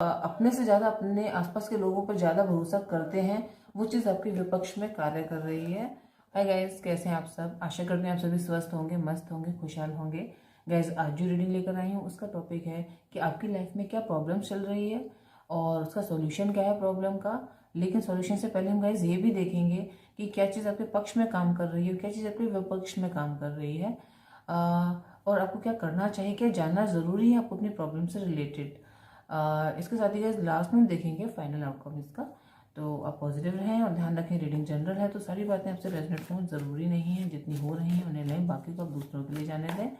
अपने से ज़्यादा अपने आसपास के लोगों पर ज़्यादा भरोसा करते हैं, वो चीज़ आपके विपक्ष में कार्य कर रही है। हाय गाइस, कैसे हैं आप सब? आशा करते हैं आप सभी स्वस्थ होंगे, मस्त होंगे, खुशहाल होंगे। गाइस, आज जो रीडिंग लेकर आई हूँ उसका टॉपिक है कि आपकी लाइफ में क्या प्रॉब्लम चल रही है और उसका सॉल्यूशन क्या है प्रॉब्लम का। लेकिन सॉल्यूशन से पहले हम गाइस ये भी देखेंगे कि क्या चीज़ आपके पक्ष में काम कर रही है और क्या चीज़ आपके विपक्ष में काम कर रही है। अ, और आपको क्या करना चाहिए, क्या जानना ज़रूरी है आपको अपनी प्रॉब्लम से रिलेटेड। इसके साथ ही गाइस लास्ट में देखेंगे फाइनल आउटकम इसका। तो आप पॉजिटिव रहें और ध्यान रखें, रीडिंग जनरल है तो सारी बातें आपसे रेजोनेट हों ज़रूरी नहीं है, जितनी हो रही हैं उन्हें लें, बाकी को आप दूसरों के लिए जाने दें।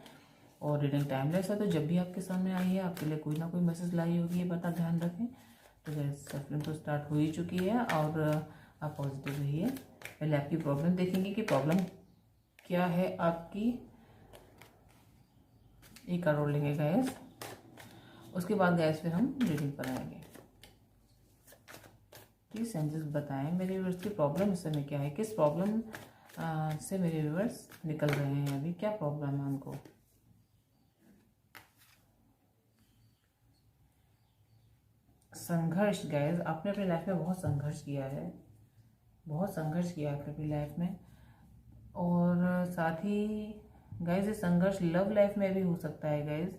और रीडिंग टाइमलेस है तो जब भी आपके सामने आई है आपके लिए कोई ना कोई मैसेज लाई होगी, ये बात आप ध्यान रखें। तो गाइस सफरिंग तो स्टार्ट हो ही चुकी है और आप पॉजिटिव रहिए। पहले आपकी प्रॉब्लम देखेंगे कि प्रॉब्लम क्या है आपकी। एक करोड़ लेंगे गैस, उसके बाद गैस फिर हम रीडिंग पर आएंगे। प्लीज सेंसेस बताएं मेरे व्यूअर्स की प्रॉब्लम इस समय क्या है, किस प्रॉब्लम से मेरे व्यूअर्स निकल रहे हैं, अभी क्या प्रॉब्लम है उनको। संघर्ष गैस, आपने अपनी लाइफ में बहुत संघर्ष किया है, बहुत संघर्ष किया है अपनी लाइफ में। और साथ ही गाइज ये संघर्ष लव लाइफ में भी हो सकता है गाइज,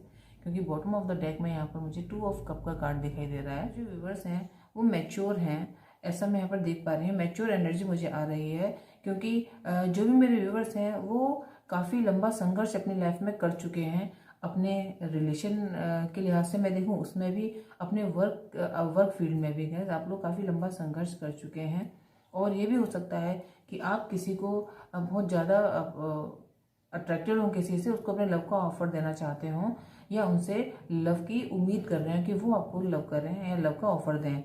क्योंकि बॉटम ऑफ द डेक में यहाँ पर मुझे 2 ऑफ कप का कार्ड दिखाई दे रहा है। जो व्यूवर्स हैं वो मैच्योर हैं, ऐसा मैं यहाँ पर देख पा रही हूँ। मैच्योर एनर्जी मुझे आ रही है क्योंकि जो भी मेरे व्यूवर्स हैं वो काफ़ी लंबा संघर्ष अपनी लाइफ में कर चुके हैं। अपने रिलेशन के लिहाज से मैं देखूँ उसमें भी, अपने वर्क फील्ड में भी गाइज आप लोग काफ़ी लंबा संघर्ष कर चुके हैं। और ये भी हो सकता है कि आप किसी को बहुत ज़्यादा अट्रैक्टेड हो किसी से, उसको अपने लव का ऑफर देना चाहते हो या उनसे लव की उम्मीद कर रहे हैं कि वो आपको लव कर रहे हैं या लव का ऑफर दें।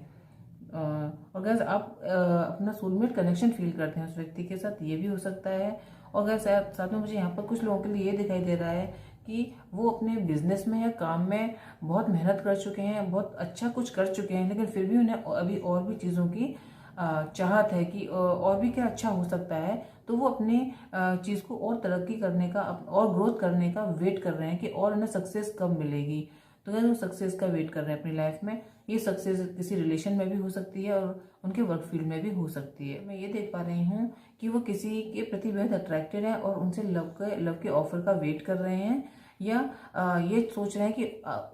और गैस आप अपना सोलमेट कनेक्शन फील करते हैं उस व्यक्ति के साथ, ये भी हो सकता है। और गैस साथ में मुझे यहाँ पर कुछ लोगों के लिए ये दिखाई दे रहा है कि वो अपने बिजनेस में या काम में बहुत मेहनत कर चुके हैं, बहुत अच्छा कुछ कर चुके हैं, लेकिन फिर भी उन्हें अभी और भी चीज़ों की चाहत है कि और भी क्या अच्छा हो सकता है। तो वो अपनी चीज़ को और तरक्की करने का और ग्रोथ करने का वेट कर रहे हैं कि और उन्हें सक्सेस कब मिलेगी। तो क्या वो सक्सेस का वेट कर रहे हैं अपनी लाइफ में। ये सक्सेस किसी रिलेशन में भी हो सकती है और उनके वर्क फील्ड में भी हो सकती है। मैं ये देख पा रही हूँ कि वो किसी के प्रति बेहद अट्रैक्टेड है और उनसे लव के ऑफर का वेट कर रहे हैं, या ये सोच रहे हैं कि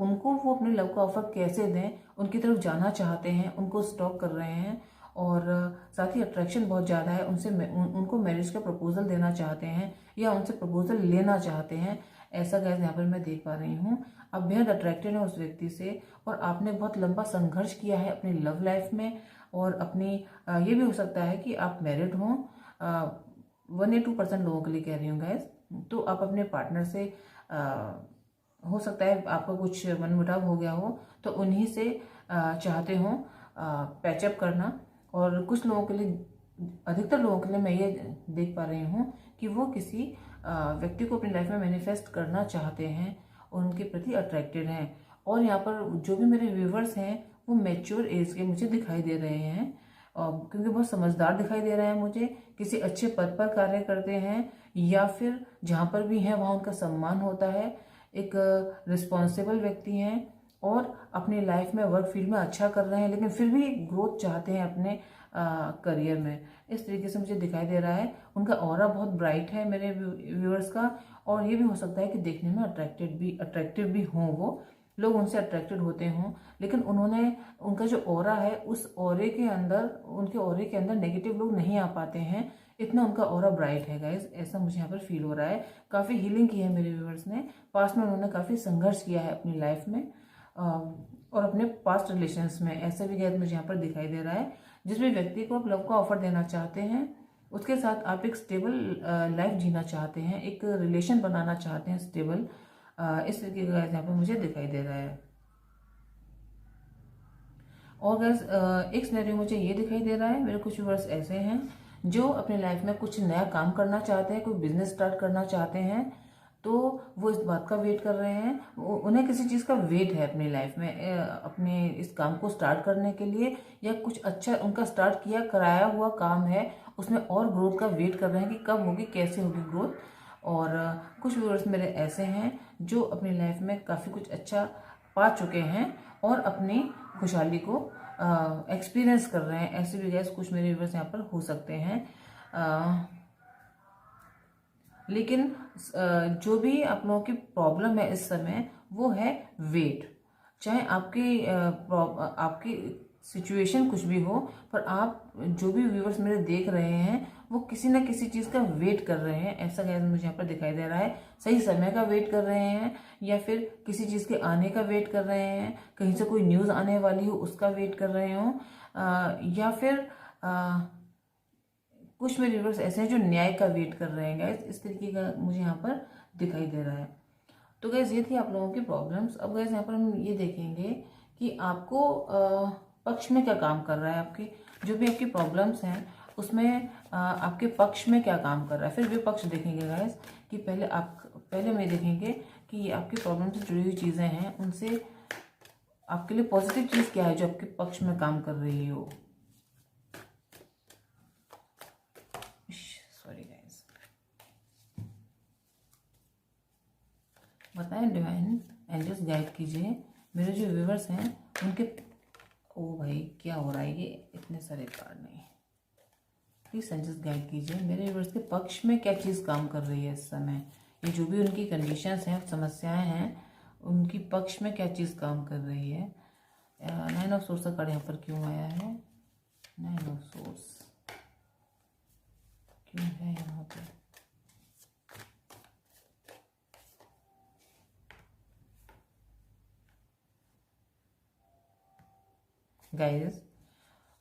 उनको वो अपने लव का ऑफर कैसे दें, उनकी तरफ जाना चाहते हैं, उनको स्टॉक कर रहे हैं। और साथ ही अट्रैक्शन बहुत ज़्यादा है उनसे, उनको मैरिज का प्रपोजल देना चाहते हैं या उनसे प्रपोजल लेना चाहते हैं। ऐसा गैस यहाँ पर मैं देख पा रही हूँ। आप बेहद अट्रैक्टेड हैं उस व्यक्ति से और आपने बहुत लंबा संघर्ष किया है अपनी लव लाइफ में। और अपनी ये भी हो सकता है कि आप मैरिड हों, 1 या 2% लोगों के लिए कह रही हूँ गैस। तो आप अपने पार्टनर से हो सकता है आपका कुछ मनमुटाव हो गया हो, तो उन्हीं से चाहते हो पैचअप करना। और कुछ लोगों के लिए, अधिकतर लोगों के लिए मैं ये देख पा रही हूँ कि वो किसी व्यक्ति को अपनी लाइफ में मैनिफेस्ट करना चाहते हैं और उनके प्रति अट्रैक्टेड हैं। और यहाँ पर जो भी मेरे व्यूवर्स हैं वो मैच्योर एज के मुझे दिखाई दे रहे हैं, क्योंकि बहुत समझदार दिखाई दे रहे हैं मुझे, किसी अच्छे पद पर कार्य करते हैं या फिर जहाँ पर भी हैं वहाँ उनका सम्मान होता है, एक रिस्पॉन्सिबल व्यक्ति हैं और अपनी लाइफ में वर्क फील्ड में अच्छा कर रहे हैं, लेकिन फिर भी ग्रोथ चाहते हैं अपने करियर में। इस तरीके से मुझे दिखाई दे रहा है। उनका ऑरा बहुत ब्राइट है मेरे व्यूअर्स का। और ये भी हो सकता है कि देखने में अट्रैक्टिव भी हों, वो लोग उनसे अट्रैक्टेड होते हों, लेकिन उन्होंने, उनका जो ऑरा है उस ऑरे के अंदर, उनके ऑरे के अंदर नेगेटिव लोग नहीं आ पाते हैं, इतना उनका ऑरा ब्राइट है गाइज। ऐसा मुझे यहाँ पर फील हो रहा है। काफ़ी हीलिंग की है मेरे व्यूअर्स ने, पास्ट में उन्होंने काफ़ी संघर्ष किया है अपनी लाइफ में और अपने पास्ट रिलेशंस में। ऐसा भी गैर मुझे यहाँ पर दिखाई दे रहा है। जिस भी व्यक्ति को आप लव का ऑफर देना चाहते हैं उसके साथ आप एक स्टेबल लाइफ जीना चाहते हैं, एक रिलेशन बनाना चाहते हैं स्टेबल, इस तरीके का यहाँ पर मुझे दिखाई दे रहा है। और गैस एक सिनेरियो मुझे ये दिखाई दे रहा है, मेरे कुछ व्यूअर्स ऐसे हैं जो अपनी लाइफ में कुछ नया काम करना चाहते हैं, कोई बिजनेस स्टार्ट करना चाहते हैं, तो वो इस बात का वेट कर रहे हैं, उन्हें किसी चीज़ का वेट है अपनी लाइफ में अपने इस काम को स्टार्ट करने के लिए, या कुछ अच्छा उनका स्टार्ट किया कराया हुआ काम है उसमें और ग्रोथ का वेट कर रहे हैं कि कब होगी, कैसे होगी ग्रोथ। और कुछ व्यूअर्स मेरे ऐसे हैं जो अपनी लाइफ में काफ़ी कुछ अच्छा पा चुके हैं और अपनी खुशहाली को एक्सपीरियंस कर रहे हैं। ऐसे भी गैस कुछ मेरे व्यूवर्स यहाँ पर हो सकते हैं। लेकिन जो भी आप लोगों की प्रॉब्लम है इस समय वो है वेट। चाहे आपकी सिचुएशन कुछ भी हो, पर आप जो भी व्यूवर्स मेरे देख रहे हैं वो किसी ना किसी चीज़ का वेट कर रहे हैं। ऐसा गैस मुझे यहाँ पर दिखाई दे रहा है। सही समय का वेट कर रहे हैं, या फिर किसी चीज़ के आने का वेट कर रहे हैं, कहीं से कोई न्यूज़ आने वाली हो उसका वेट कर रहे हो, या फिर कुछ मेरे व्यूवर्स ऐसे हैं जो न्याय का वेट कर रहे हैं गाइस। इस तरीके का मुझे यहाँ पर दिखाई दे रहा है। तो गैस ये थी आप लोगों की प्रॉब्लम्स। अब गैस यहाँ पर हम ये देखेंगे कि आपको पक्ष में क्या काम कर रहा है। आपकी जो भी आपकी प्रॉब्लम्स हैं उसमें आपके पक्ष में क्या काम कर रहा है। फिर विपक्ष देखेंगे गैस कि पहले हम ये देखेंगे कि आपकी प्रॉब्लम से जुड़ी हुई चीज़ें हैं, उनसे आपके लिए पॉजिटिव चीज़ क्या है जो आपके पक्ष में काम कर रही हो। सॉरी गाइस, बताएं डिवाइन एंजल्स गाइड कीजिए मेरे जो व्यूवर्स हैं उनके। ओ भाई क्या हो रहा है, ये इतने सारे कार्ड नहीं। प्लीज एंजल्स गाइड कीजिए मेरे व्यूवर्स के पक्ष में क्या चीज़ काम कर रही है इस समय। ये जो भी उनकी कंडीशंस हैं, समस्याएं हैं, उनकी पक्ष में क्या चीज़ काम कर रही है। 9 ऑफ सोर्स का कार्ड यहाँ पर क्यों आया है। 9 ऑफ सोर्स क्यों है यहाँ पे। गाइस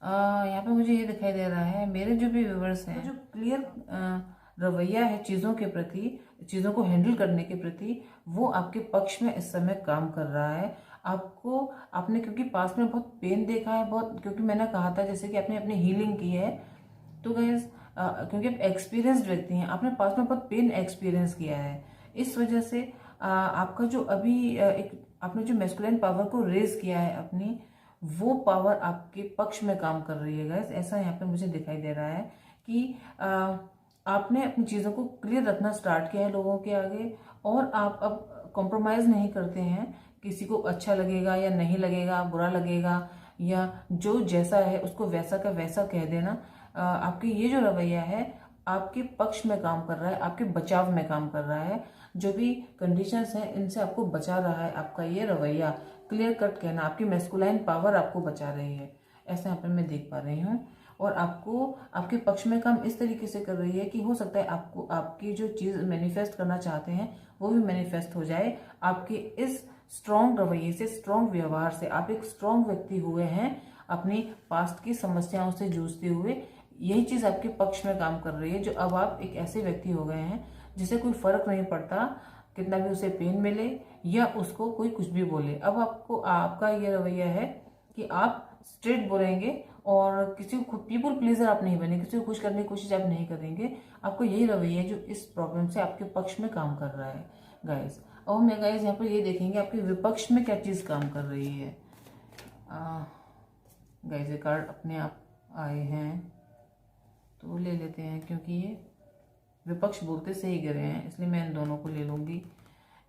यहाँ पे मुझे ये दिखाई दे रहा है मेरे जो भी व्यूवर्स हैं, जो क्लियर रवैया है चीज़ों के प्रति, चीज़ों को हैंडल करने के प्रति, वो आपके पक्ष में इस समय काम कर रहा है। आपने क्योंकि पास में बहुत पेन देखा है, बहुत, क्योंकि मैंने कहा था जैसे कि आपने अपनी हीलिंग की है, तो गाइस क्योंकि आप एक्सपीरियंस्ड व्यक्ति हैं, आपने पास में बहुत पेन एक्सपीरियंस किया है, इस वजह से आपका जो अभी एक आपने जो मैस्कुलिन पावर को रेज किया है अपनी, वो पावर आपके पक्ष में काम कर रही है गाइस। ऐसा यहाँ पे मुझे दिखाई दे रहा है कि आपने अपनी चीज़ों को क्लियर रखना स्टार्ट किया है लोगों के आगे, और आप अब कॉम्प्रोमाइज़ नहीं करते हैं। किसी को अच्छा लगेगा या नहीं लगेगा, बुरा लगेगा, या जो जैसा है उसको वैसा का वैसा कह देना। आपके ये जो रवैया है आपके पक्ष में काम कर रहा है, आपके बचाव में काम कर रहा है। जो भी कंडीशंस हैं इनसे आपको बचा रहा है आपका ये रवैया, क्लियर कट कहना, आपकी मैस्कुलाइन पावर आपको बचा रही है। ऐसा यहाँ पर मैं देख पा रही हूँ। और आपको आपके पक्ष में काम इस तरीके से कर रही है कि हो सकता है आपको आपकी जो चीज़ मैनिफेस्ट करना चाहते हैं वो भी मैनिफेस्ट हो जाए। आपके इस स्ट्रॉन्ग रवैये से, स्ट्रॉन्ग व्यवहार से, आप एक स्ट्रॉन्ग व्यक्ति हुए हैं अपनी पास्ट की समस्याओं से जूझते हुए। यही चीज़ आपके पक्ष में काम कर रही है, जो अब आप एक ऐसे व्यक्ति हो गए हैं जिसे कोई फर्क नहीं पड़ता कितना भी उसे पेन मिले या उसको कोई कुछ भी बोले। अब आपको आपका ये रवैया है कि आप स्ट्रेट बोलेंगे और किसी को पीपल प्लीजर आप नहीं बनेंगे, किसी को खुश करने की कोशिश आप नहीं करेंगे। आपको यही रवैया है जो इस प्रॉब्लम से आपके पक्ष में काम कर रहा है गाइस। और मैं गाइस यहाँ पर ये देखेंगे आपके विपक्ष में क्या चीज़ काम कर रही है। गाइस ये कार्ड अपने आप आए हैं तो ले लेते हैं, क्योंकि ये विपक्ष बोलते से ही गिरे हैं, इसलिए मैं इन दोनों को ले लूँगी।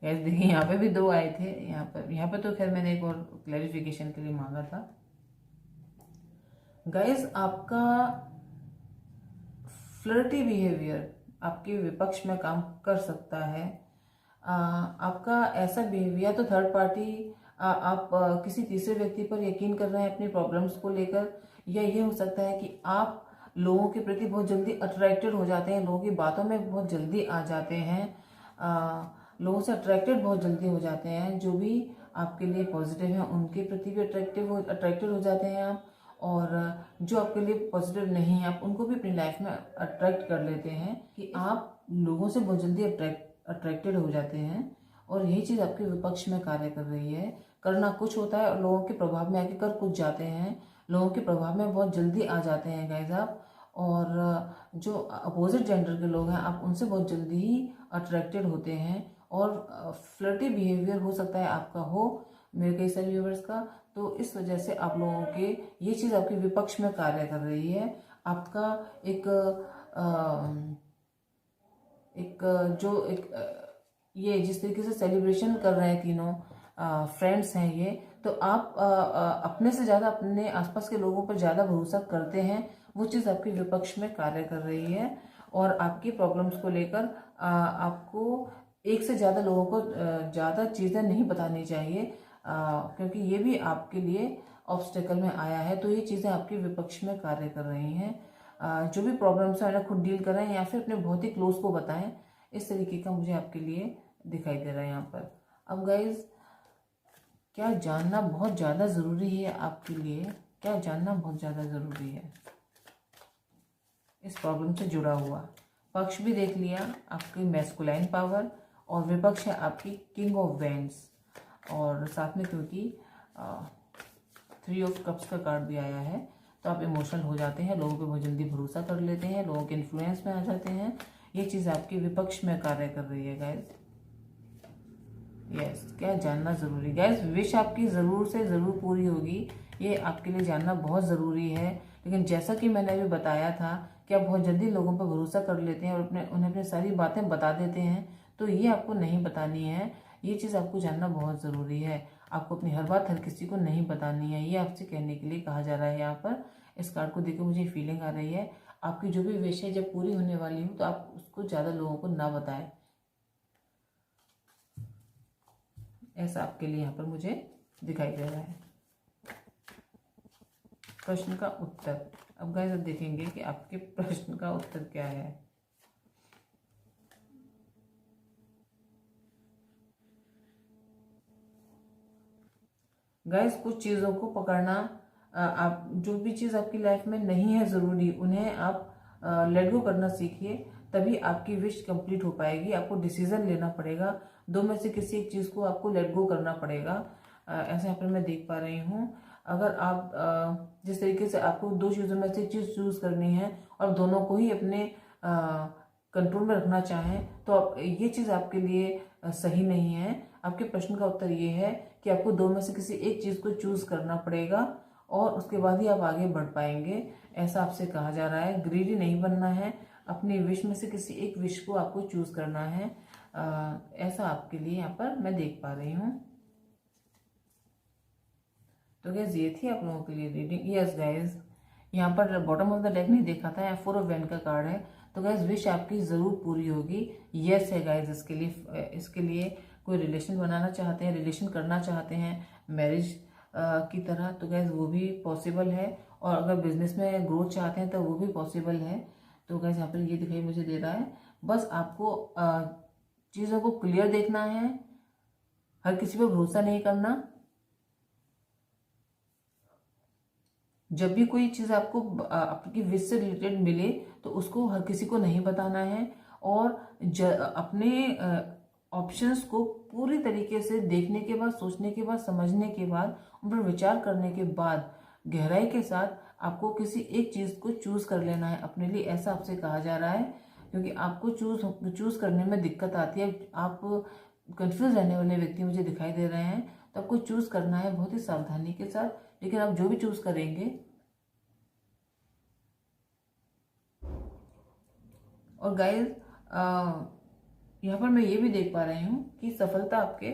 गाइस देखिए यहाँ पे भी 2 आए थे, यहाँ पे तो खैर मैंने एक और क्लैरिफिकेशन के लिए मांगा था। गाइस आपका फ्लर्टी बिहेवियर आपके विपक्ष में काम कर सकता है। आपका ऐसा बिहेवियर तो थर्ड पार्टी, आप किसी तीसरे व्यक्ति पर यकीन कर रहे हैं अपनी प्रॉब्लम्स को लेकर, या ये हो सकता है कि आप लोगों के प्रति बहुत जल्दी अट्रैक्टेड हो जाते हैं, लोगों की बातों में बहुत जल्दी आ जाते हैं, लोगों से अट्रैक्टेड बहुत जल्दी हो जाते हैं। जो भी आपके लिए पॉजिटिव हैं उनके प्रति भी अट्रैक्टेड हो जाते हैं आप, और जो आपके लिए पॉजिटिव नहीं है आप उनको भी अपनी लाइफ में अट्रैक्ट कर लेते हैं, कि आप लोगों से बहुत जल्दी अट्रैक्टेड हो जाते हैं। और यही चीज़ आपके विपक्ष में कार्य कर रही है। करना कुछ होता है और लोगों के प्रभाव में आके कर कुछ जाते हैं, लोगों के प्रभाव में बहुत जल्दी आ जाते हैं गाइस आप। और जो अपोजिट जेंडर के लोग हैं आप उनसे बहुत जल्दी ही अट्रैक्टेड होते हैं, और फ्लर्टी बिहेवियर हो सकता है आपका हो, मेरे कई सारे व्यूवर्स का। तो इस वजह से आप लोगों के ये चीज़ आपके विपक्ष में कार्य कर रही है। आपका ये जिस तरीके से सेलिब्रेशन कर रहे हैं तीनों फ्रेंड्स हैं, ये तो आप अपने से ज़्यादा अपने आसपास के लोगों पर ज़्यादा भरोसा करते हैं, वो चीज़ आपके विपक्ष में कार्य कर रही है। और आपकी प्रॉब्लम्स को लेकर आपको एक से ज़्यादा लोगों को ज़्यादा चीज़ें नहीं बतानी चाहिए, क्योंकि ये भी आपके लिए ऑब्स्टेकल में आया है। तो ये चीज़ें आपके विपक्ष में कार्य कर रही हैं। जो भी प्रॉब्लम्स है खुद डील करें या फिर अपने बहुत ही क्लोज को बताएं, इस तरीके का मुझे आपके लिए दिखाई दे रहा है यहाँ पर। अब गाइज, क्या जानना बहुत ज़्यादा ज़रूरी है आपके लिए, क्या जानना बहुत ज़्यादा ज़रूरी है इस प्रॉब्लम से जुड़ा हुआ। पक्ष भी देख लिया, आपकी मैस्कुलाइन पावर, और विपक्ष है आपकी किंग ऑफ वेंड्स, और साथ में क्योंकि 3 ऑफ कप्स का कार्ड भी आया है, तो आप इमोशनल हो जाते हैं, लोगों पे बहुत जल्दी भरोसा कर लेते हैं, लोगों के इन्फ्लुएंस में आ जाते हैं। ये चीज़ आपके विपक्ष में कार्य कर रही है गाइज। यस, क्या जानना ज़रूरी गाइज, विश आपकी ज़रूर से ज़रूर पूरी होगी, ये आपके लिए जानना बहुत ज़रूरी है। लेकिन जैसा कि मैंने अभी बताया था कि आप बहुत जल्दी लोगों पर भरोसा कर लेते हैं और उन्हें अपनी सारी बातें बता देते हैं, तो ये आपको नहीं बतानी है। ये चीज़ आपको जानना बहुत ज़रूरी है। आपको अपनी हर बात हर किसी को नहीं बतानी है, ये आपसे कहने के लिए कहा जा रहा है यहाँ पर। इस कार्ड को देखकर मुझे फीलिंग आ रही है आपकी जो भी विश है जब पूरी होने वाली हो तो आप उसको ज़्यादा लोगों को ना बताएं, ऐसा आपके लिए यहाँ पर मुझे दिखाई दे रहा है। प्रश्न का उत्तर, अब गाइस अब देखेंगे कि आपके प्रश्न का उत्तर क्या है। गाइस, कुछ चीज़ों को पकड़ना, आप जो भी चीज़ आपकी लाइफ में नहीं है ज़रूरी, उन्हें आप लेट गो करना सीखिए, तभी आपकी विश कंप्लीट हो पाएगी। आपको डिसीजन लेना पड़ेगा, 2 में से किसी एक चीज़ को आपको लेट गो करना पड़ेगा। ऐसे यहाँ पर मैं देख पा रही हूँ। अगर आप जिस तरीके से आपको 2 चीज़ों में से चीज़ चूज करनी है और दोनों को ही अपने कंट्रोल में रखना चाहें, तो ये चीज़ आपके लिए सही नहीं है। आपके प्रश्न का उत्तर ये है कि आपको 2 में से किसी एक चीज़ को चूज करना पड़ेगा और उसके बाद ही आप आगे बढ़ पाएंगे, ऐसा आपसे कहा जा रहा है। ग्रीडी नहीं बनना है, अपनी विश में से किसी एक विश को आपको चूज करना है, ऐसा आपके लिए यहाँ पर मैं देख पा रही हूँ। तो गैस, ये थी आप लोगों के लिए रीडिंग। यस गाइज, यहाँ पर बॉटम ऑफ द डेक नहीं देखा था, यहाँ 4 ऑफ वैंड का कार्ड है। तो गैस, विश आपकी ज़रूर पूरी होगी। यस है गाइज, इसके लिए कोई रिलेशन बनाना चाहते हैं, रिलेशन करना चाहते हैं मैरिज की तरह, तो गैस वो भी पॉसिबल है। और अगर बिजनेस में ग्रोथ चाहते हैं तो वो भी पॉसिबल है। तो गैस, यहाँ पर ये दिखाई मुझे दे रहा है, बस आपको चीज़ों को क्लियर देखना है, हर किसी पर भरोसा नहीं करना। जब भी कोई चीज़ आपको आपकी विश से रिलेटेड मिले तो उसको हर किसी को नहीं बताना है, और अपने ऑप्शंस को पूरी तरीके से देखने के बाद, सोचने के बाद, समझने के बाद, उन पर विचार करने के बाद गहराई के साथ आपको किसी एक चीज़ को चूज कर लेना है अपने लिए, ऐसा आपसे कहा जा रहा है। क्योंकि आपको चूज करने में दिक्कत आती है, आप कंफ्यूज रहने वाले व्यक्ति मुझे दिखाई दे रहे हैं। तो आपको चूज करना है बहुत ही सावधानी के साथ, लेकिन आप जो भी चूज करेंगे, और गाइस यहाँ पर मैं ये भी देख पा रही हूँ कि सफलता आपके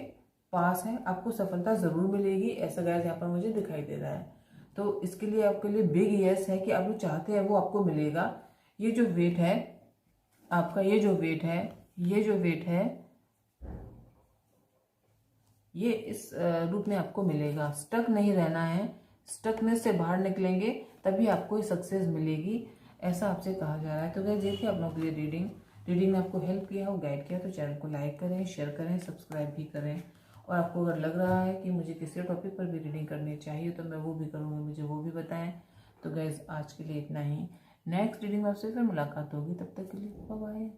पास है, आपको सफलता जरूर मिलेगी, ऐसा गाइस यहाँ पर मुझे दिखाई दे रहा है। तो इसके लिए आपके लिए बिग यस है कि आप जो चाहते हैं वो आपको मिलेगा। ये जो वेट है आपका, ये जो वेट है, ये जो वेट है, ये इस रूप में आपको मिलेगा। स्टक नहीं रहना है, स्टकनेस से बाहर निकलेंगे तभी आपको सक्सेस मिलेगी, ऐसा आपसे कहा जा रहा है। तो गाइस, ये थी आप लोगों के लिए रीडिंग ने आपको हेल्प किया हो, गाइड किया, तो चैनल को लाइक करें, शेयर करें, सब्सक्राइब भी करें। और आपको अगर लग रहा है कि मुझे किसी टॉपिक पर भी रीडिंग करनी चाहिए तो मैं वो भी करूँगी, मुझे वो भी बताएं। तो गाइस, आज के लिए इतना ही। नेक्स्ट रीडिंग में आपसे फिर मुलाकात होगी, तब तक के लिए बाय बाय।